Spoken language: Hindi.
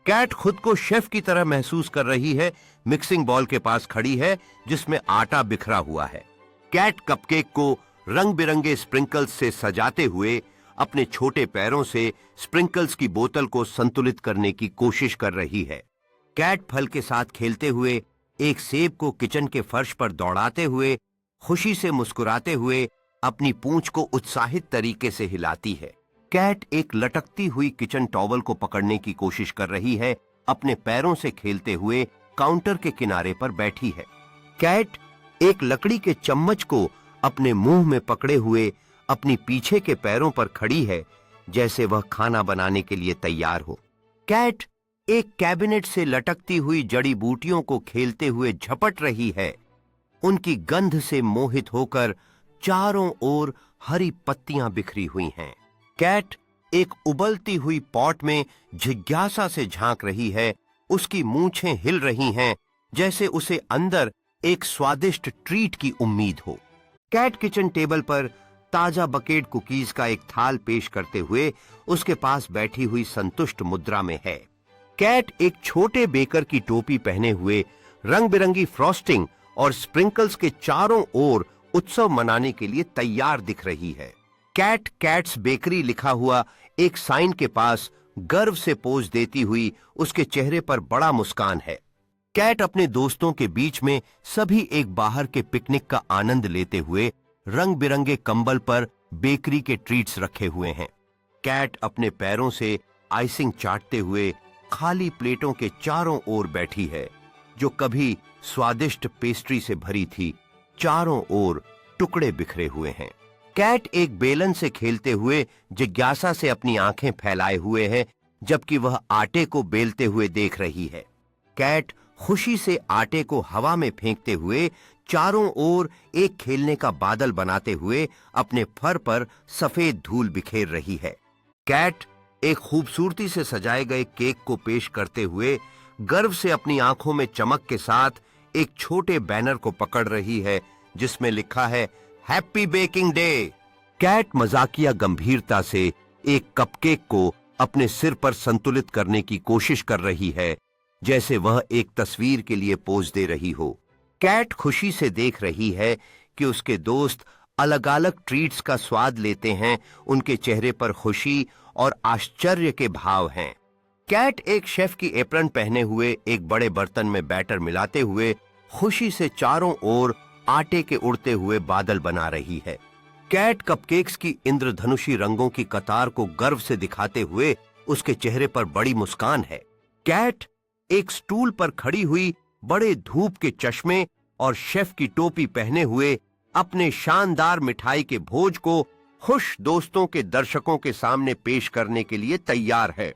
कैट खुद को शेफ की तरह महसूस कर रही है। मिक्सिंग बॉल के पास खड़ी है जिसमें आटा बिखरा हुआ है। कैट कपकेक को रंग बिरंगे स्प्रिंकल्स से सजाते हुए अपने छोटे पैरों से स्प्रिंकल्स की बोतल को संतुलित करने की कोशिश कर रही है। कैट फल के साथ खेलते हुए, एक सेब को किचन के फर्श पर दौड़ाते हुए, खुशी से मुस्कुराते हुए अपनी पूंछ को उत्साहित तरीके से हिलाती है। कैट एक लटकती हुई किचन टॉवल को पकड़ने की कोशिश कर रही है। अपने पैरों से खेलते हुए काउंटर के किनारे पर बैठी है। कैट एक लकड़ी के चम्मच को अपने मुंह में पकड़े हुए अपनी पीछे के पैरों पर खड़ी है, जैसे वह खाना बनाने के लिए तैयार हो। कैट एक कैबिनेट से लटकती हुई जड़ी बूटियों को खेलते हुए झपट रही है। उनकी गंध से मोहित होकर चारों ओर हरी पत्तियां बिखरी हुई हैं। कैट एक उबलती हुई पॉट में जिज्ञासा से झांक रही है। उसकी मूंछें हिल रही हैं, जैसे उसे अंदर एक स्वादिष्ट ट्रीट की उम्मीद हो। कैट किचन टेबल पर ताजा बकेट कुकीज का एक थाल पेश करते हुए उसके पास बैठी हुई संतुष्ट मुद्रा में है। कैट एक छोटे बेकर की टोपी पहने हुए रंग बिरंगी फ्रॉस्टिंग और स्प्रिंकल्स के चारों ओर उत्सव मनाने के लिए तैयार दिख रही है। कैट कैट्स बेकरी लिखा हुआ एक साइन के पास गर्व से पोज देती हुई उसके चेहरे पर बड़ा मुस्कान है। कैट अपने दोस्तों के बीच में सभी एक बाहर के पिकनिक का आनंद लेते हुए रंग बिरंगे कंबल पर बेकरी के ट्रीट्स रखे हुए हैं। कैट अपने पैरों से आइसिंग चाटते हुए खाली प्लेटों के चारों ओर बैठी है, जो कभी स्वादिष्ट पेस्ट्री से भरी थी। चारों ओर टुकड़े बिखरे हुए हैं। कैट एक बेलन से खेलते हुए जिज्ञासा से अपनी आंखें फैलाए हुए है, जबकि वह आटे को बेलते हुए देख रही है। कैट खुशी से आटे को हवा में फेंकते हुए चारों ओर एक खेलने का बादल बनाते हुए अपने फर पर सफेद धूल बिखेर रही है। कैट एक खूबसूरती से सजाए गए केक को पेश करते हुए गर्व से अपनी आंखों में चमक के साथ एक छोटे बैनर को पकड़ रही है, जिसमें लिखा है हैप्पी बेकिंग डे। कैट मजाकिया गंभीरता से एक कपकेक को अपने सिर पर संतुलित करने की कोशिश कर रही है, जैसे वह एक तस्वीर के लिए पोज दे रही हो। कैट खुशी से देख रही है कि उसके दोस्त अलग अलग ट्रीट्स का स्वाद लेते हैं। उनके चेहरे पर खुशी और आश्चर्य के भाव हैं। कैट एक शेफ की एप्रन पहने हुए एक बड़े बर्तन में बैटर मिलाते हुए खुशी से चारों ओर आटे के उड़ते हुए बादल बना रही है। कैट कपकेक्स की इंद्रधनुषी रंगों की कतार को गर्व से दिखाते हुए उसके चेहरे पर बड़ी मुस्कान है। कैट एक स्टूल पर खड़ी हुई बड़े धूप के चश्मे और शेफ की टोपी पहने हुए अपने शानदार मिठाई के भोज को खुश दोस्तों के दर्शकों के सामने पेश करने के लिए तैयार है।